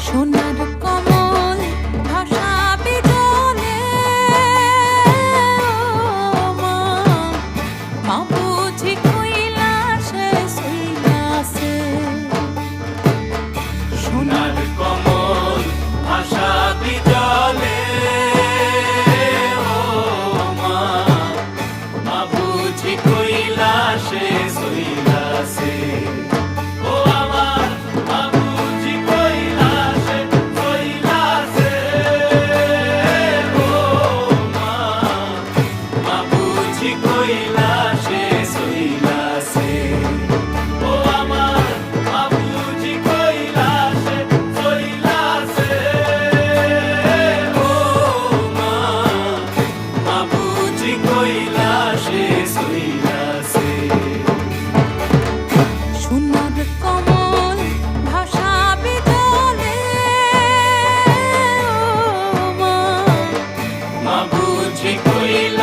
সোনার কমল ভাসাবে জলে, মা মা বুঝি কইলা সে সইলাছে। সোনার কমল ভাসাবি জলে, ও মা মা বুঝি কইলা সে সইলাছে। ও আমার মা বুঝি কইলা সে সইলাছে। ও মা মা বুঝি কইলা সে সইলাছে। ও আমার মা বুঝি কইলা সে সইলাছে। ও মা মা বুঝি কইলা সে সইলাছে। সোনার কমল ভাসাবে জলে, মা বুঝি কইলা